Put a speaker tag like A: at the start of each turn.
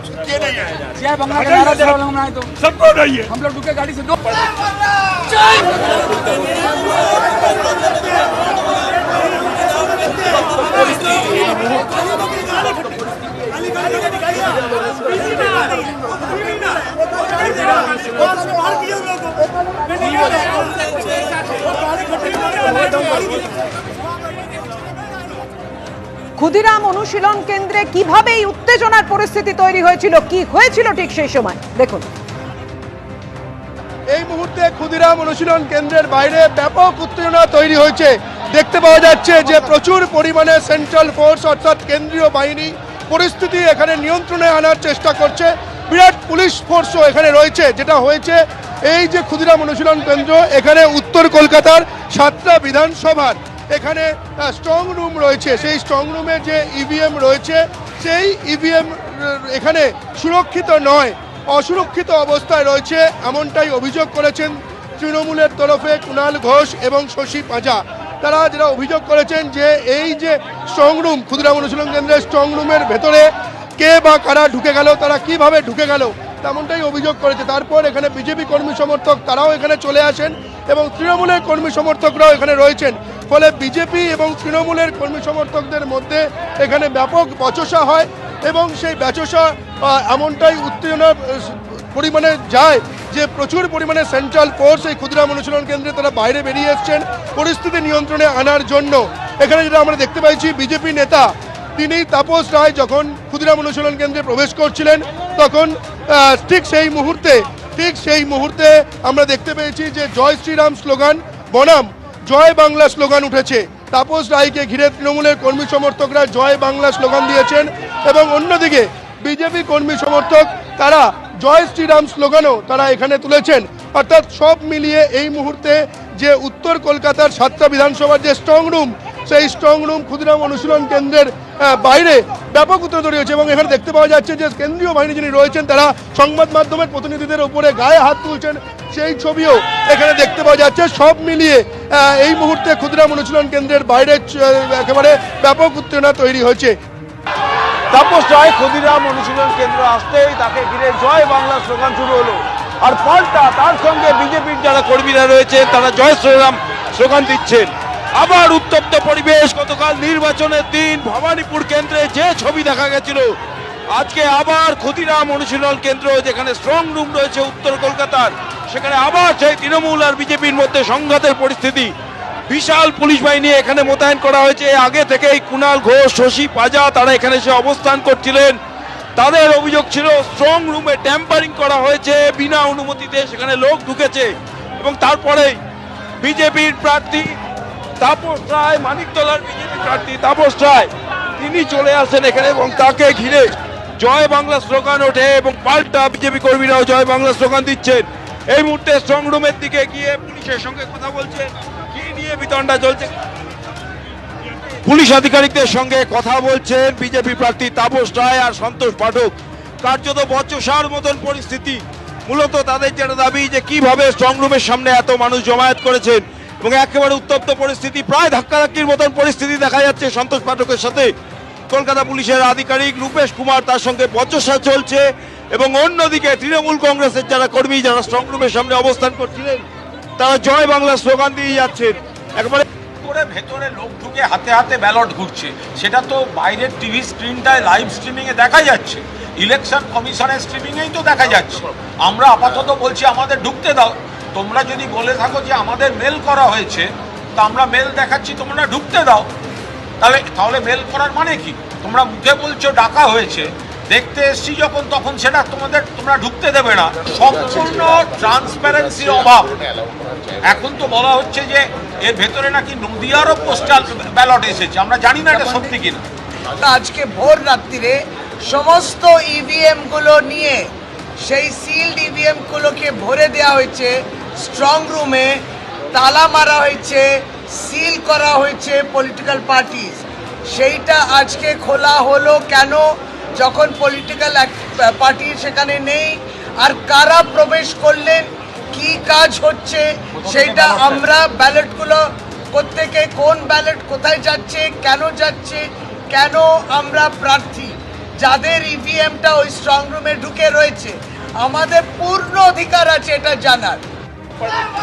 A: किए नहीं है।
B: जय बंगला का नारा दे रहा हूं मैं, तो
A: सबको नहीं है।
B: हम लोग ढुके गाड़ी से दो
C: ক্ষুদিরাম অনুশীলন কেন্দ্রে কিভাবে এই উত্তেজনার পরিস্থিতি তৈরি হয়েছিল, কি হয়েছিল ঠিক সেই সময় দেখুন।
D: এই মুহূর্তে ক্ষুদিরাম অনুশীলন কেন্দ্রের বাইরে ব্যাপক উত্তেজনা তৈরি হয়েছে। দেখতে পাওয়া যাচ্ছে যে প্রচুর পরিমাণে সেন্ট্রাল ফোর্স অর্থাৎ কেন্দ্রীয় বাহিনী পরিস্থিতি এখানে নিয়ন্ত্রণে আনার চেষ্টা করছে। বিরাট পুলিশ ফোর্সও এখানে রয়েছে। যেটা হয়েছে, এই যে ক্ষুদিরাম অনুশীলন কেন্দ্র, এখানে উত্তর কলকাতার 7টা বিধানসভার এখানে স্ট্রং রুম রয়েছে। সেই স্ট্রং রুমে যে ইভিএম রয়েছে, সেই ইভিএম এখানে সুরক্ষিত নয়, অসুরক্ষিত অবস্থায় রয়েছে, এমনটাই অভিযোগ করেছেন তৃণমূলের তরফে কুণাল ঘোষ এবং শশী পাঁজা। তারা যেটা অভিযোগ করেছেন যে এই যে স্ট্রং রুম, ক্ষুদিরাম অনুশীলন কেন্দ্রের স্ট্রং রুমের ভেতরে কে বা কারা ঢুকে গেল, তারা কিভাবে ঢুকে গেল, তেমনটাই অভিযোগ করেছে। তারপর এখানে বিজেপি কর্মী সমর্থক তারাও এখানে চলে আসেন এবং তৃণমূলের কর্মী সমর্থকরাও এখানে রয়েছেন। ফলে বিজেপি এবং তৃণমূলের কর্মী সমর্থকদের মধ্যে এখানে ব্যাপক বচসা হয় এবং সেই বচসা এমনটাই উত্তেজনার পরিমাণে যায় যে প্রচুর পরিমাণে সেন্ট্রাল ফোর্স এই ক্ষুদিরাম অনুশীলন কেন্দ্রে তারা বাইরে বেরিয়ে এসছেন পরিস্থিতি নিয়ন্ত্রণে আনার জন্য। এখানে যেটা আমরা দেখতে পাইছি, বিজেপি নেতা তিনি তাপস রায় যখন ক্ষুদিরাম অনুশীলন কেন্দ্রে প্রবেশ করছিলেন, তখন ঠিক সেই মুহূর্তে আমরা দেখতে পেয়েছি যে জয় শ্রীরাম স্লোগান বনাম জয় বাংলা স্লোগান উঠেছে। তাপস রায়কে ঘিরে তৃণমূলের কর্মী সমর্থকরা জয় বাংলা স্লোগান দিয়েছেন এবং অন্যদিকে বিজেপি কর্মী সমর্থক তারা জয় শ্রীরাম স্লোগানও তারা এখানে তুলেছেন। অর্থাৎ সব মিলিয়ে এই মুহূর্তে যে উত্তর কলকাতার 7টা বিধানসভার যে স্ট্রং রুম, সেই স্ট্রং রুম ক্ষুদিরাম অনুশীলন কেন্দ্রের বাইরে ব্যাপক উত্তেজনা তৈরি হয়েছে এবং এখানে দেখতে পাওয়া যাচ্ছে যে কেন্দ্রীয় বাহিনী যিনি রয়েছেন তারা সংবাদ মাধ্যমের প্রতিনিধিদের উপরে গায়ে হাত তুলছেন, সেই ছবিও এখানে দেখতে পাওয়া যাচ্ছে। সব মিলিয়ে এই মুহূর্তে ক্ষুদিরাম অনুশীলন কেন্দ্রের বাইরে একেবারে ব্যাপক উত্তেজনা তৈরি হয়েছে।
E: তাপস রায় ক্ষুদিরাম অনুশীলন কেন্দ্র আসতেই তাকে ঘিরে জয় বাংলা স্লোগান শুরু হলো, আর পাল্টা তার সঙ্গে বিজেপির যারা কর্মীরা রয়েছে তারা জয় শ্রীরাম স্লোগান দিচ্ছেন। আবার উত্তপ্ত পরিবেশ। গতকাল নির্বাচনের দিন ভবানীপুর কেন্দ্রে যে ছবি দেখা গেছিল, আজকে আবার ক্ষুদিরাম অনুশীলন কেন্দ্র যেখানে স্ট্রং রুম রয়েছে উত্তর কলকাতার, সেখানে আবার সেই তৃণমূল আর বিজেপির মধ্যে সংঘাতের পরিস্থিতি। বিশাল পুলিশ বাহিনী এখানে মোতায়েন করা হয়েছে। আগে থেকেই কুণাল ঘোষ, শশী পাঁজা তারা এখানে এসে অবস্থান করছিলেন। তাদের অভিযোগ ছিল স্ট্রং রুমে ট্যাম্পারিং করা হয়েছে, বিনা অনুমতিতে সেখানে লোক ঢুকেছে। এবং তারপরে বিজেপির প্রার্থী তাপস রায়, মানিকতলার বিজেপি প্রার্থী তাপস রায়, তিনি চলে আসেন এখানে এবং তাকে ঘিরে জয় বাংলা স্লোগান ওঠে এবং পাল্টা বিজেপি কর্মীরাও জয় বাংলা স্লোগান দিচ্ছেন। এই মুহূর্তে স্ট্রং রুমের দিকে গিয়ে পুলিশের সঙ্গে কথা বলছেন, কি নিয়ে বিতণ্ডা চলছে। পুলিশ আধিকারিকদের সঙ্গে কথা বলছেন বিজেপি প্রার্থী তাপস রায় আর সন্তোষ পাঠক। কার্যত বচসার মতন পরিস্থিতি। মূলত তাদের যেটা দাবি যে কিভাবে স্ট্রং রুমের সামনে এত মানুষ জমায়েত করেছেন এবং একেবারে উত্তপ্ত পরিস্থিতি, প্রায় ধাক্কাধাক্কির মতন পরিস্থিতি দেখা যাচ্ছে সন্তোষ পাঠকের সাথে। কলকাতা পুলিশের আধিকারিক রূপেশ কুমার, তার সঙ্গে বচসা চলছে এবং অন্যদিকে তৃণমূল কংগ্রেসের যারা কর্মী যারা স্ট্রং রুমের সামনে অবস্থান করছিলেন তারা জয় বাংলা স্লোগান দিয়ে যাচ্ছেন। একবারে
F: করে ভেতরে লোক ঢুকে হাতে হাতে ব্যালট ঘুরছে, সেটা তো বাইরের টিভি স্ক্রিনটায় লাইভ স্ট্রিমিংয়ে দেখা যাচ্ছে, ইলেকশন কমিশনের স্ট্রিমিংয়েই তো দেখা যাচ্ছে। আমরা আপাতত বলছি আমাদের ঢুকতে দাও। তোমরা যদি বলে থাকো যে আমাদের মেল করা হয়েছে, তা আমরা মেল দেখাচ্ছি, তোমরা ঢুকতে দাও। তাহলে মেল করার মানে কি? তোমরা মুখে বলছো ডাকা হয়েছে, দেখতে এসছি যখন তখন সেটা তোমরা ঢুকতে দেবে না। সম্পূর্ণ ট্রান্সপারেন্সির অভাব। এখন তো বলা হচ্ছে যে এর ভেতরে নাকি নদিয়ারও পোস্টাল ব্যালট এসেছে, আমরা জানি না এটা সত্যি কিনা।
G: আজকে ভোর রাত্রিরে সমস্ত ইভিএম গুলো নিয়ে সেই সিল্ড ইভিএম গুলোকে ভরে দেওয়া হয়েছে, স্ট্রং রুমে তালা মারা হয়েছে, সিল করা হয়েছে পলিটিক্যাল পার্টি। সেইটা আজকে খোলা হলো কেন? যখন পলিটিক্যাল পার্টি সেখানে নেই, আর কারা প্রবেশ করলেন, কি কাজ হচ্ছে সেইটা আমরা ব্যালটগুলো প্রত্যেকে কোন ব্যালট কোথায় যাচ্ছে, কেন আমরা প্রার্থী যাদের ইভিএমটা ওই স্ট্রং রুমে ঢুকে রয়েছে আমাদের পূর্ণ অধিকার আছে এটা জানার।